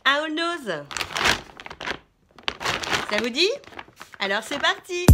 Un all nose. Ça vous dit? Alors c'est parti!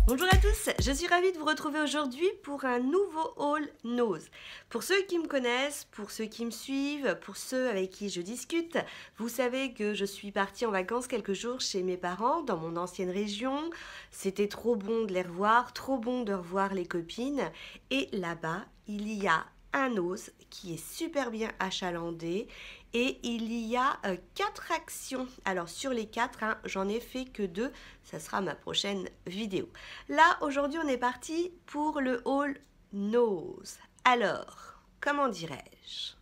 Bonjour à tous, je suis ravie de vous retrouver aujourd'hui pour un nouveau haul nose. Pour ceux qui me connaissent, pour ceux qui me suivent, pour ceux avec qui je discute, vous savez que je suis partie en vacances quelques jours chez mes parents dans mon ancienne région. C'était trop bon de les revoir, trop bon de revoir les copines. Et là-bas, il y a un nose qui est super bien achalandé et il y a 4 actions. Alors sur les 4, j'en ai fait que 2, ça sera ma prochaine vidéo. Là aujourd'hui on est parti pour le haul nose. Alors, comment dirais-je?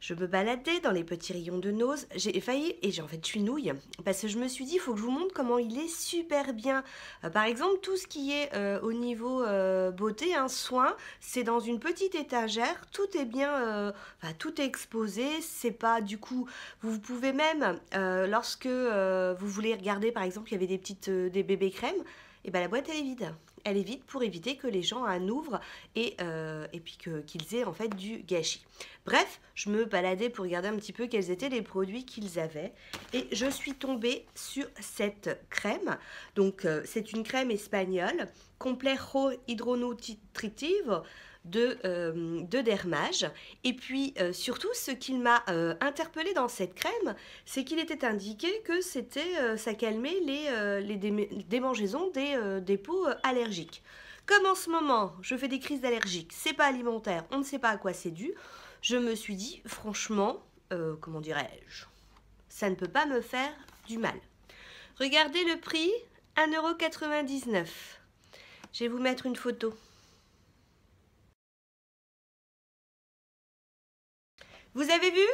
Je me baladais dans les petits rayons de nose, j'ai failli, et en fait je suis nouille, parce que je me suis dit, il faut que je vous montre comment il est super bien. Par exemple, tout ce qui est au niveau beauté, soin, c'est dans une petite étagère, tout est bien, tout est exposé, c'est pas du coup, vous pouvez même, lorsque vous voulez regarder, par exemple, il y avait des bébés crèmes, et ben la boîte elle est vide. Elle est vide pour éviter que les gens en ouvrent et puis qu'ils aient en fait du gâchis. Bref, je me baladais pour regarder un petit peu quels étaient les produits qu'ils avaient et je suis tombée sur cette crème. Donc c'est une crème espagnole, Complejo Hydronutritive de Dermage. Et puis surtout ce qu'il m'a interpellé dans cette crème, c'est qu'il était indiqué que ça calmait les démangeaisons des peaux allergiques. Comme en ce moment je fais des crises d'allergiques, c'est pas alimentaire, on ne sait pas à quoi c'est dû, je me suis dit franchement, comment dirais-je, ça ne peut pas me faire du mal. Regardez le prix, 1,99 €. Je vais vous mettre une photo. Vous avez vu?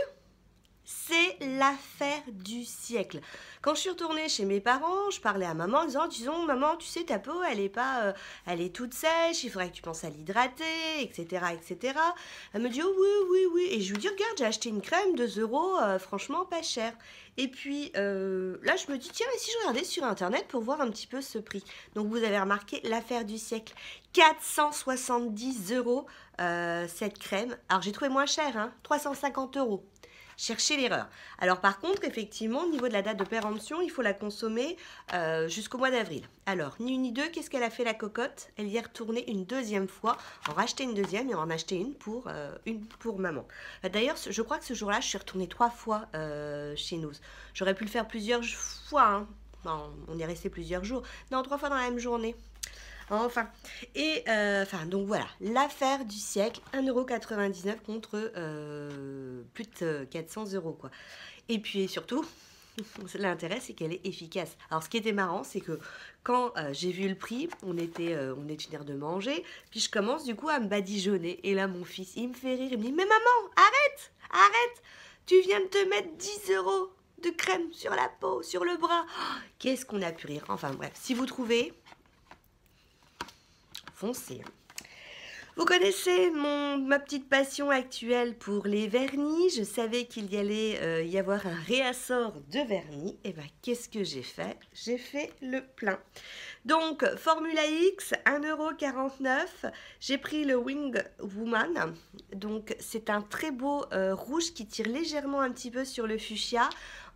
C'est l'affaire du siècle. Quand je suis retournée chez mes parents, je parlais à maman en disant, disons, maman, tu sais, ta peau, elle est toute sèche, il faudrait que tu penses à l'hydrater, etc., etc. Elle me dit, oh, oui, oui, oui. Et je lui dis, regarde, j'ai acheté une crème, 2 €, franchement pas cher. Et puis là, je me dis, tiens, et si je regardais sur Internet pour voir un petit peu ce prix. Donc, vous avez remarqué l'affaire du siècle. 470 € cette crème. Alors, j'ai trouvé moins cher, 350 €. Cherchez l'erreur. Alors par contre, effectivement, au niveau de la date de péremption, il faut la consommer jusqu'au mois d'avril. Alors, ni une ni deux, qu'est-ce qu'elle a fait la cocotte? Elle y est retournée une deuxième fois, en racheter une deuxième et en acheter une pour maman. D'ailleurs, je crois que ce jour-là, je suis retournée 3 fois chez nous. J'aurais pu le faire plusieurs fois, Non, on est resté plusieurs jours. Non, 3 fois dans la même journée. Enfin, et donc voilà, l'affaire du siècle, 1,99 € contre plus de 400 € quoi. Et puis surtout, l'intérêt c'est qu'elle est efficace. Alors ce qui était marrant, c'est que quand j'ai vu le prix, on était une heure de manger, puis je commence du coup à me badigeonner. Et là mon fils, il me fait rire, il me dit, mais maman, arrête, arrête, tu viens de te mettre 10 € de crème sur la peau, sur le bras. Oh, qu'est-ce qu'on a pu rire. Enfin bref, si vous trouvez... foncez. Vous connaissez ma petite passion actuelle pour les vernis. Je savais qu'il y allait y avoir un réassort de vernis. Et bien, qu'est-ce que j'ai fait? J'ai fait le plein. Donc, Formula X, 1,49 €. J'ai pris le Wing Woman. Donc, c'est un très beau rouge qui tire légèrement un petit peu sur le fuchsia.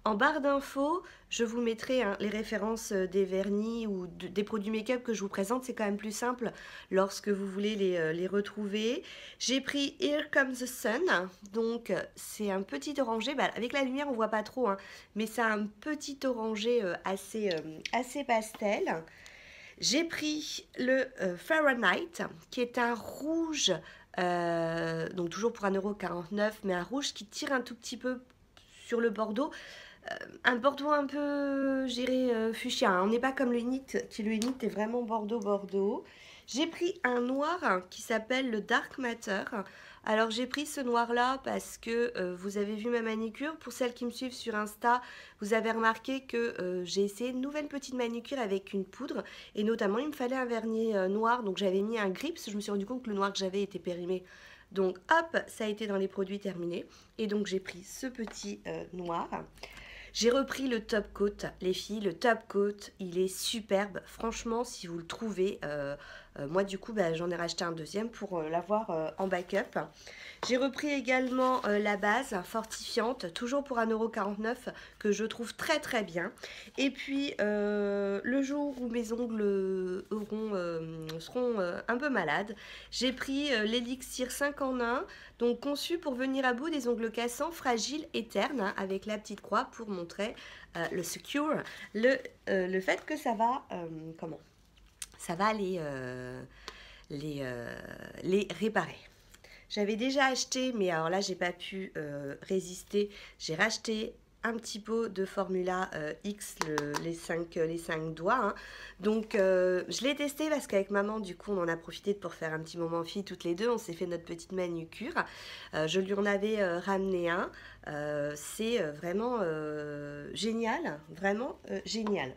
En barre d'infos, je vous mettrai les références des vernis ou des produits make-up que je vous présente. C'est quand même plus simple lorsque vous voulez les retrouver. J'ai pris Here Comes the Sun. Donc, c'est un petit orangé. Avec la lumière, on ne voit pas trop, mais c'est un petit orangé assez pastel. J'ai pris le Fahrenheit, qui est un rouge, donc toujours pour 1,49 €, mais un rouge qui tire un tout petit peu sur le bordeaux. Un bordeaux un peu, je dirais, fuchsia. On n'est pas comme le Init, qui le Init est vraiment bordeaux. J'ai pris un noir qui s'appelle le Dark Matter. Alors j'ai pris ce noir là parce que vous avez vu ma manicure. Pour celles qui me suivent sur Insta, vous avez remarqué que j'ai essayé une nouvelle petite manicure avec une poudre. Et notamment il me fallait un vernis noir, donc j'avais mis un gris parce que je me suis rendu compte que le noir que j'avais était périmé. Donc hop, ça a été dans les produits terminés. Et donc j'ai pris ce petit noir. J'ai repris le top coat, les filles, le top coat, il est superbe. Franchement, si vous le trouvez, moi du coup, j'en ai racheté un deuxième pour l'avoir en backup. J'ai repris également la base fortifiante, toujours pour 1,49 € que je trouve très très bien. Et puis, le jour où mes ongles seront un peu malades, j'ai pris l'élixir 5 en 1, donc conçu pour venir à bout des ongles cassants, fragiles et ternes, hein, avec la petite croix pour montrer le secure, le fait que ça va, ça va les réparer. J'avais déjà acheté, mais alors là, j'ai pas pu résister. J'ai racheté un petit pot de Formula X, les 5 doigts. Hein. Donc, je l'ai testé parce qu'avec maman, du coup, on en a profité pour faire un petit moment fille toutes les deux. On s'est fait notre petite manucure. Je lui en avais ramené un. C'est vraiment génial. Vraiment génial.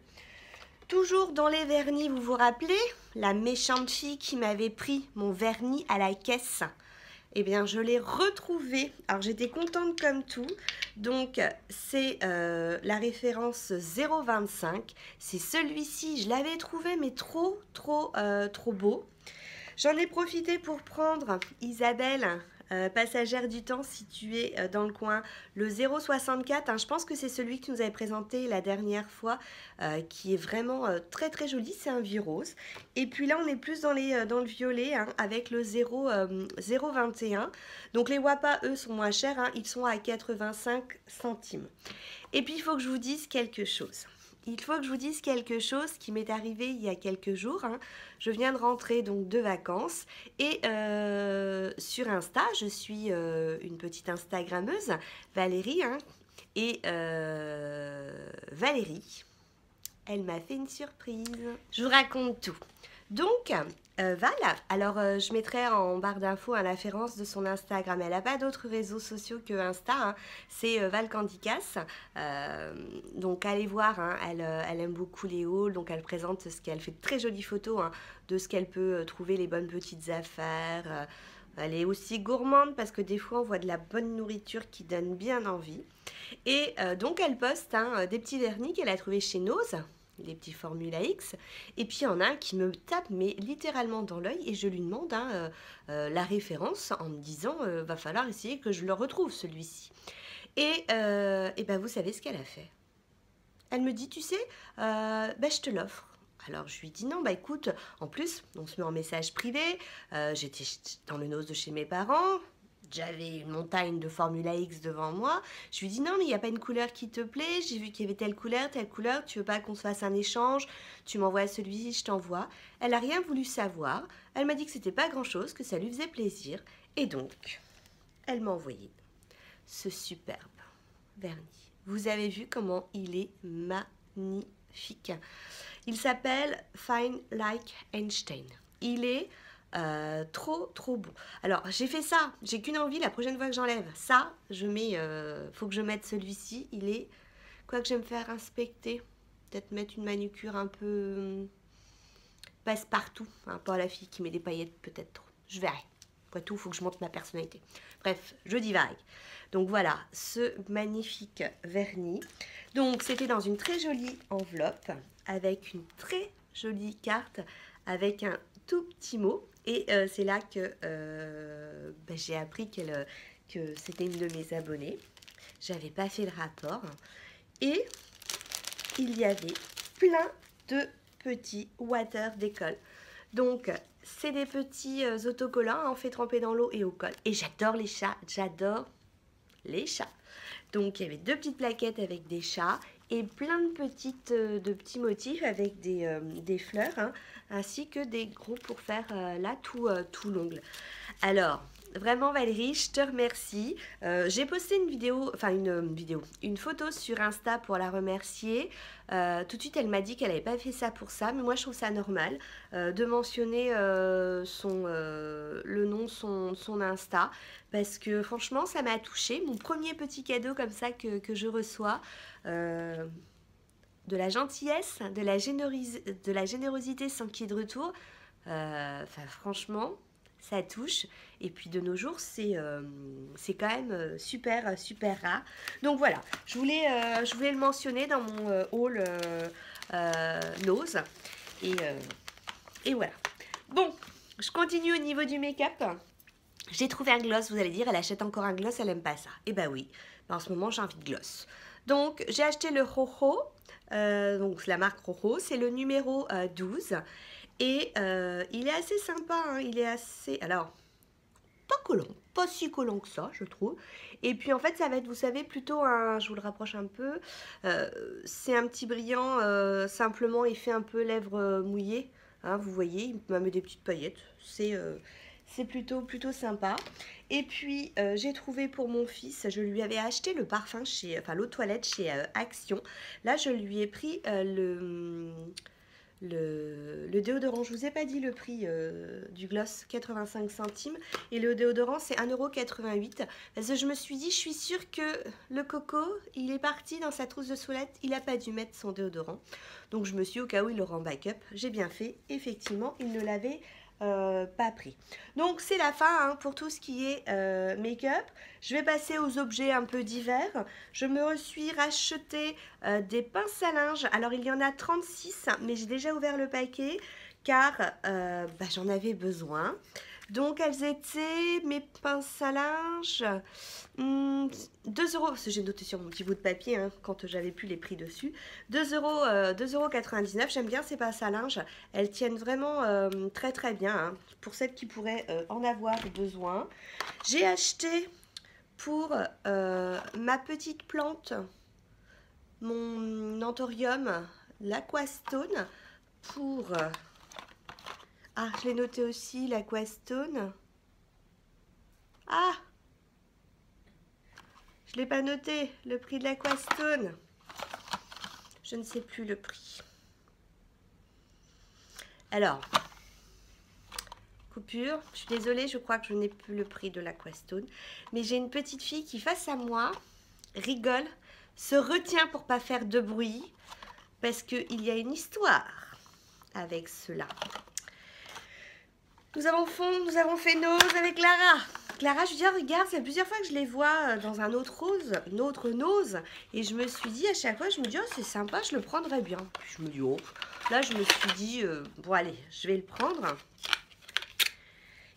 Toujours dans les vernis, vous vous rappelez? La méchante fille qui m'avait pris mon vernis à la caisse. Eh bien, je l'ai retrouvé. Alors, j'étais contente comme tout. Donc, c'est la référence 0,25. C'est celui-ci. Je l'avais trouvé, mais trop beau. J'en ai profité pour prendre Isabelle, passagère du temps, située dans le coin, le 0,64. Hein, je pense que c'est celui que tu nous avais présenté la dernière fois, qui est vraiment très joli. C'est un vieux rose. Et puis là, on est plus dans le violet, hein, avec le 0,21. Donc les Wapa, eux, sont moins chers. Hein, ils sont à 85 centimes. Et puis, il faut que je vous dise quelque chose. Il faut que je vous dise quelque chose qui m'est arrivé il y a quelques jours. Hein. Je viens de rentrer donc de vacances et sur Insta, je suis une petite Instagrammeuse, Valérie. Hein, et Valérie, elle m'a fait une surprise. Je vous raconte tout. Donc, Val, alors je mettrai en barre d'infos la référence de son Instagram. Elle n'a pas d'autres réseaux sociaux que Insta, hein. C'est Val Candicas. Donc allez voir, hein. Elle aime beaucoup les hauls, donc elle présente ce qu'elle fait de très jolies photos, hein, de ce qu'elle peut trouver, les bonnes petites affaires. Elle est aussi gourmande parce que des fois on voit de la bonne nourriture qui donne bien envie. Et donc elle poste, hein, des petits vernis qu'elle a trouvés chez Nose, les petits Formula X, et puis il y en a un qui me tape mais littéralement dans l'œil et je lui demande, hein, la référence en me disant va falloir essayer que je le retrouve celui-ci. Et ben vous savez ce qu'elle a fait? Elle me dit, tu sais, je te l'offre. Alors je lui dis non, écoute, en plus on se met en message privé, j'étais dans le Nose de chez mes parents. J'avais une montagne de Formula X devant moi. Je lui dis non, mais il n'y a pas une couleur qui te plaît. J'ai vu qu'il y avait telle couleur. Tu veux pas qu'on se fasse un échange? Tu m'envoies celui-ci, je t'envoie. Elle n'a rien voulu savoir. Elle m'a dit que c'était pas grand-chose, que ça lui faisait plaisir. Et donc, elle m'a envoyé ce superbe vernis. Vous avez vu comment il est magnifique. Il s'appelle Fine Like Einstein. Il est trop beau. Alors j'ai fait ça, j'ai qu'une envie, la prochaine fois que j'enlève ça, je mets, faut que je mette celui-ci. Il est, quoi que je vais me faire inspecter, peut-être mettre une manucure un peu passe-partout, hein, pas la fille qui met des paillettes, peut-être trop, je verrai. Après tout, il faut que je montre ma personnalité. Bref, je divague. Donc voilà, ce magnifique vernis. Donc c'était dans une très jolie enveloppe avec une très jolie carte avec un tout petit mot. Et c'est là que j'ai appris que c'était une de mes abonnées. J'avais pas fait le rapport. Et il y avait plein de petits water d'école. Donc, c'est des petits autocollants, hein, on fait tremper dans l'eau et au col. Et j'adore les chats, j'adore les chats. Donc, il y avait 2 petites plaquettes avec des chats et plein de petits motifs avec des fleurs, hein, ainsi que des gros pour faire là tout l'ongle. Alors, vraiment Valérie, je te remercie. J'ai posté une photo sur Insta pour la remercier. Tout de suite, elle m'a dit qu'elle n'avait pas fait ça pour ça, mais moi je trouve ça normal de mentionner le nom, son Insta, parce que franchement, ça m'a touchée. Mon premier petit cadeau comme ça que je reçois, de la gentillesse, de la générosité sans qu'il y ait de retour. Franchement, ça touche. Et puis de nos jours, c'est quand même super, super rare. Donc voilà, je voulais le mentionner dans mon haul nose. Et voilà. Bon, je continue au niveau du make-up. J'ai trouvé un gloss, vous allez dire, elle achète encore un gloss, elle aime pas ça. Eh ben oui, en ce moment j'ai envie de gloss. Donc j'ai acheté le Rojo, donc la marque Rojo, c'est le numéro 12. Et il est assez sympa, hein, il est assez... Alors, pas collant, pas si collant que ça, je trouve. Et puis en fait, ça va être, vous savez, plutôt un... Je vous le rapproche un peu. C'est un petit brillant, simplement effet un peu lèvres mouillées. Hein, vous voyez, il m'a mis des petites paillettes. C'est plutôt sympa. Et puis, j'ai trouvé pour mon fils, je lui avais acheté le parfum chez... Enfin, l'eau de toilette chez Action. Là, je lui ai pris le déodorant, je vous ai pas dit le prix du gloss, 85 centimes. Et le déodorant, c'est 1,88 €. Parce que je me suis dit, je suis sûre que le coco, il est parti dans sa trousse de toilette. Il n'a pas dû mettre son déodorant. Donc, je me suis dit, au cas où il l'aura en backup, j'ai bien fait. Effectivement, il ne l'avait pas pris. Donc, c'est la fin hein, pour tout ce qui est make-up. Je vais passer aux objets un peu divers. Je me suis racheté des pinces à linge. Alors, il y en a 36, mais j'ai déjà ouvert le paquet car j'en avais besoin. Donc, elles étaient, mes pinces à linge, 2 €, parce que j'ai noté sur mon petit bout de papier, hein, quand j'avais plus les prix dessus, 2,99 €. J'aime bien ces pinces à linge, elles tiennent vraiment très très bien, hein, pour celles qui pourraient en avoir besoin. J'ai acheté pour ma petite plante, mon anthurium, l'Aquastone, pour... Ah, je l'ai noté aussi, l'Aquastone. Ah, je ne l'ai pas noté, le prix de l'Aquastone. Je ne sais plus le prix. Alors, coupure. Je suis désolée, je crois que je n'ai plus le prix de l'Aquastone. Mais j'ai une petite fille qui, face à moi, rigole, se retient pour pas faire de bruit. Parce qu'il y a une histoire avec cela. Nous avons fait Nose avec Clara. Clara, je lui dis, oh, regarde, c'est plusieurs fois que je les vois dans un autre rose, une autre Nose. Et je me suis dit, à chaque fois, je me dis, oh, c'est sympa, je le prendrais bien. Puis je me dis, oh, là, je me suis dit, bon, allez, je vais le prendre.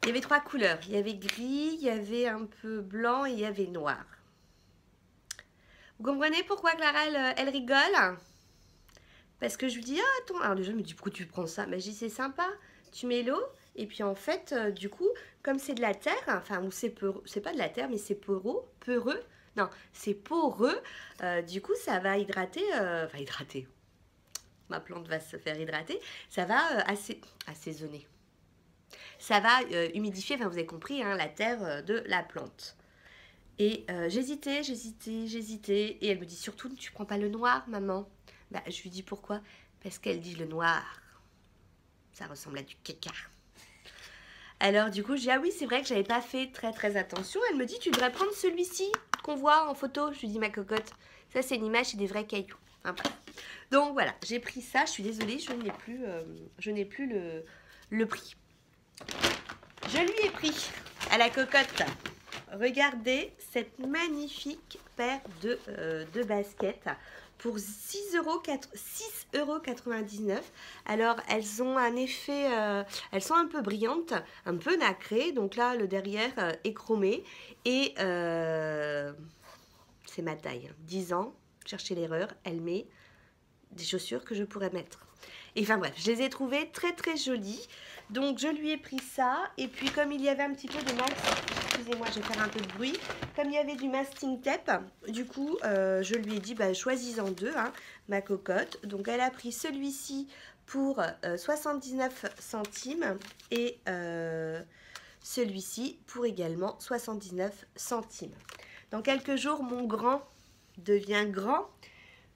Il y avait 3 couleurs. Il y avait gris, il y avait un peu blanc et il y avait noir. Vous comprenez pourquoi Clara, elle rigole? Parce que je lui dis, ah, attends, alors déjà, elle me dit, pourquoi tu prends ça? Mais je dis, c'est sympa, tu mets l'eau. Et puis en fait, du coup, comme c'est de la terre, enfin, ou c'est pas de la terre, mais c'est peureux, non, c'est poreux, du coup, ça va hydrater, ma plante va se faire hydrater, ça va assaisonner. Ça va humidifier, enfin, vous avez compris, hein, la terre de la plante. Et j'hésitais, et elle me dit, surtout, tu prends pas le noir, maman? Bah, je lui dis, pourquoi? Parce qu'elle dit, le noir, ça ressemble à du caca. Alors du coup, je dis, ah oui, c'est vrai que j'avais pas fait très attention. Elle me dit, tu devrais prendre celui-ci qu'on voit en photo. Je lui dis, ma cocotte, ça c'est une image, c'est des vrais cailloux. Enfin, bref. Donc voilà, j'ai pris ça. Je suis désolée, je n'ai plus le prix. Je lui ai pris à la cocotte, regardez cette magnifique paire de baskets pour 6,99 €. Alors, elles ont un effet, elles sont un peu brillantes, un peu nacrées. Donc là, le derrière est chromé. Et c'est ma taille. 10 ans, cherchez l'erreur, elle met des chaussures que je pourrais mettre. Et enfin bref, je les ai trouvées très jolies. Donc, je lui ai pris ça. Et puis, comme il y avait un petit peu de excusez-moi, je vais faire un peu de bruit. Comme il y avait du masking tape, du coup, je lui ai dit, bah, choisis-en 2, hein, ma cocotte. Donc, elle a pris celui-ci pour 79 centimes et celui-ci pour également 79 centimes. Dans quelques jours, mon grand devient grand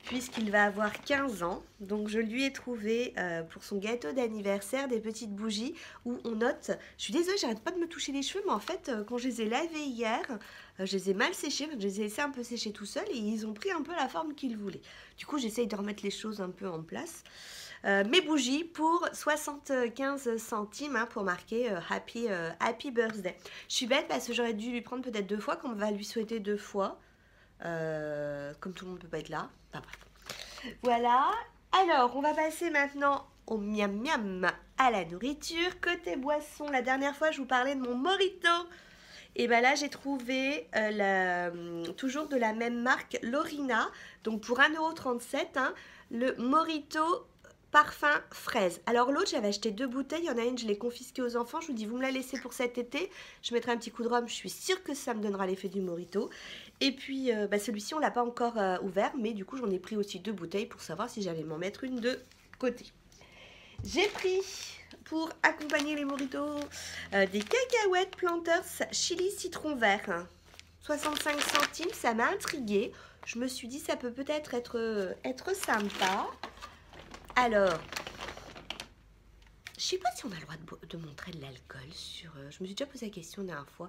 puisqu'il va avoir 15 ans. Donc je lui ai trouvé pour son gâteau d'anniversaire des petites bougies où on note, je suis désolée, j'arrête pas de me toucher les cheveux, mais en fait quand je les ai lavés hier, je les ai mal séchés, je les ai laissés un peu sécher tout seuls et ils ont pris un peu la forme qu'ils voulaient. Du coup j'essaye de remettre les choses un peu en place. Mes bougies pour 75 centimes hein, pour marquer happy birthday. Je suis bête parce que j'aurais dû lui prendre peut-être 2 fois, qu'on va lui souhaiter 2 fois. Comme tout le monde ne peut pas être là. Enfin, bref. Voilà. Alors, on va passer maintenant au miam miam, à la nourriture. Côté boisson, la dernière fois, je vous parlais de mon Morito. Et bien là, j'ai trouvé toujours de la même marque, Lorina. Donc pour 1,37 €, hein, le Morito parfum fraise. Alors l'autre, j'avais acheté 2 bouteilles. Il y en a une, je l'ai confisquée aux enfants. Je vous dis, vous me la laissez pour cet été. Je mettrai un petit coup de rhum. Je suis sûre que ça me donnera l'effet du Morito. Et puis celui-ci, on ne l'a pas encore ouvert. Mais du coup, j'en ai pris aussi 2 bouteilles pour savoir si j'allais m'en mettre une de côté. J'ai pris, pour accompagner les Moritos, des cacahuètes Planters chili citron vert. 65 centimes, ça m'a intriguée. Je me suis dit, ça peut peut-être être sympa. Alors, je sais pas si on a le droit de montrer de l'alcool sur... je me suis déjà posé la question la dernière fois.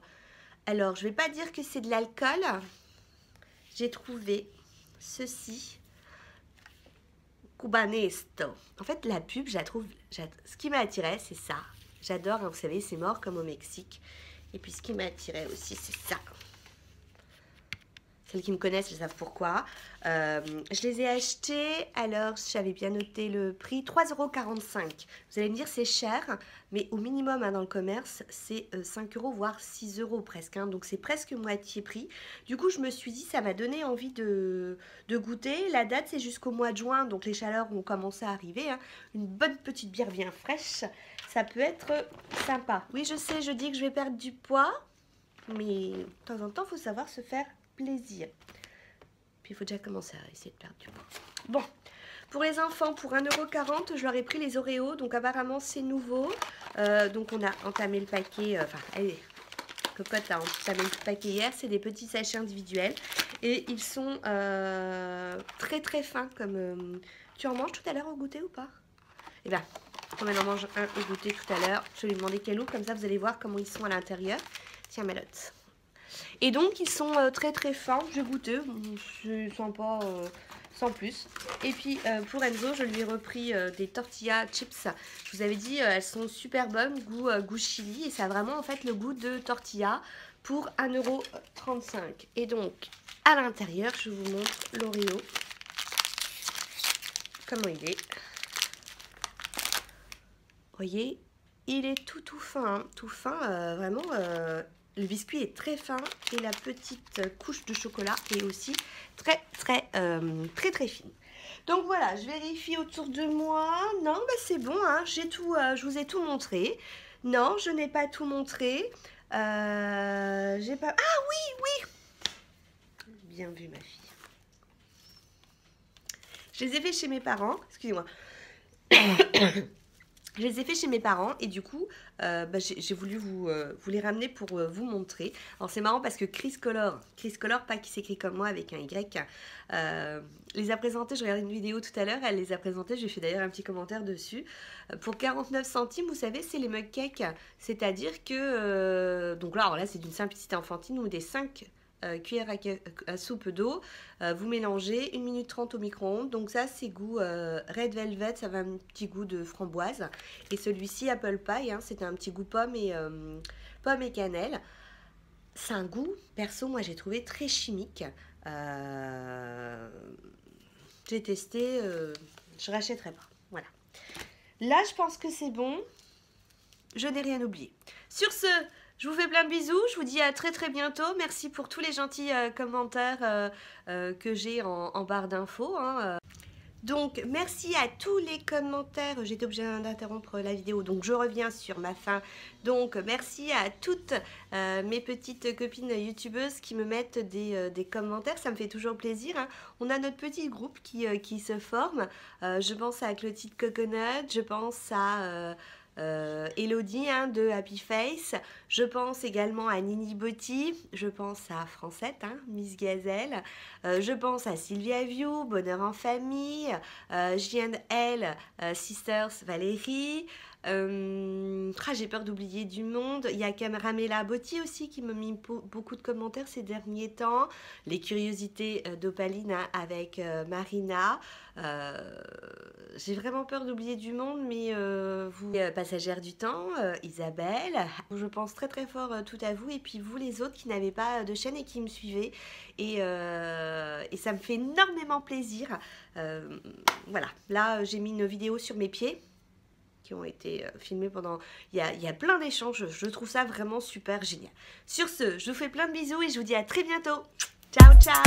Alors, je vais pas dire que c'est de l'alcool. J'ai trouvé ceci. Cubanesto. En fait, la pub, je la trouve... Ce qui m'a attiré, c'est ça. J'adore, hein, vous savez, c'est mort comme au Mexique. Et puis, ce qui m'a attiré aussi, c'est ça. Celles qui me connaissent, elles savent pourquoi. Je les ai achetés, alors j'avais bien noté le prix, 3,45 €. Vous allez me dire c'est cher, mais au minimum hein, dans le commerce, c'est 5 €, voire 6 € presque. Hein, donc c'est presque moitié prix. Du coup, je me suis dit, ça m'a donné envie de goûter. La date, c'est jusqu'au mois de juin, donc les chaleurs ont commencé à arriver. Hein. Une bonne petite bière bien fraîche, ça peut être sympa. Oui, je sais, je dis que je vais perdre du poids, mais de temps en temps, il faut savoir se faire plaisir. Puis il faut déjà commencer à essayer de perdre du poids. Bon, pour les enfants, pour 1,40 €, je leur ai pris les Oreos. Donc apparemment c'est nouveau. Donc on a entamé le paquet. Enfin, allez, Cocotte a entamé le paquet hier. C'est des petits sachets individuels. Et ils sont très très fins. Comme tu en manges tout à l'heure au goûter ou pas? Eh bien, on en mange un au goûter tout à l'heure. Je vais lui demander quel eau. Comme ça vous allez voir comment ils sont à l'intérieur. Tiens, Malotte. Et donc ils sont très très fins, j'ai goûté, c'est sympa sans plus. Et puis pour Enzo, je lui ai repris des tortilla chips. Je vous avais dit, elles sont super bonnes, goût chili. Et ça a vraiment en fait le goût de tortilla pour 1,35 €. Et donc à l'intérieur, je vous montre l'Oreo. Comment il est. Vous voyez, il est tout fin, hein, tout fin, vraiment... Le biscuit est très fin et la petite couche de chocolat est aussi très fine. Donc voilà, je vérifie autour de moi. Non, bah c'est bon, hein, j'ai tout, je vous ai tout montré. Non, je n'ai pas tout montré. J'ai pas... Ah oui. Bien vu ma fille. Je les ai fait chez mes parents. Excusez-moi. Je les ai fait chez mes parents et du coup, j'ai voulu vous les ramener pour vous montrer. Alors c'est marrant parce que Chris Color, pas qui s'écrit comme moi avec un Y, les a présentés, je regardais une vidéo tout à l'heure, elle les a présentés, j'ai fait d'ailleurs un petit commentaire dessus. Pour 49 centimes, vous savez, c'est les mug cakes, c'est-à-dire que, donc là, alors là c'est d'une simplicité enfantine, ou des 5 cuillères à soupe d'eau, vous mélangez 1 minute 30 au micro-ondes. Donc ça c'est goût Red Velvet, ça va un petit goût de framboise. Et celui-ci Apple Pie, hein, c'est un petit goût pomme et cannelle. C'est un goût, perso, moi j'ai trouvé très chimique. J'ai testé, je rachèterai pas. Voilà. Là je pense que c'est bon. Je n'ai rien oublié. Sur ce, je vous fais plein de bisous, je vous dis à très bientôt. Merci pour tous les gentils commentaires que j'ai en barre d'infos. Hein. Donc, merci à tous les commentaires. J'étais obligée d'interrompre la vidéo, donc je reviens sur ma fin. Donc, merci à toutes mes petites copines youtubeuses qui me mettent des commentaires. Ça me fait toujours plaisir. Hein. On a notre petit groupe qui se forme. Je pense à Clotilde Coconut, je pense à... Elodie hein, de Happy Face. Je pense également à Nini Botti. Je pense à Francette, hein, Miss Gazelle. Je pense à Sylvia View, Bonheur en famille. J&L, Sisters Valérie. J'ai peur d'oublier du monde. Il y a Caméramela Botti aussi qui m'a mis beaucoup de commentaires ces derniers temps. Les curiosités d'Opaline hein, avec Marina. J'ai vraiment peur d'oublier du monde, mais vous, passagère du temps, Isabelle, je pense très très fort tout à vous, et puis vous les autres qui n'avez pas de chaîne et qui me suivez, et ça me fait énormément plaisir. Voilà, là j'ai mis une vidéo sur mes pieds qui ont été filmés pendant... Il y a plein d'échanges, je trouve ça vraiment super génial. Sur ce, je vous fais plein de bisous et je vous dis à très bientôt. Ciao, ciao!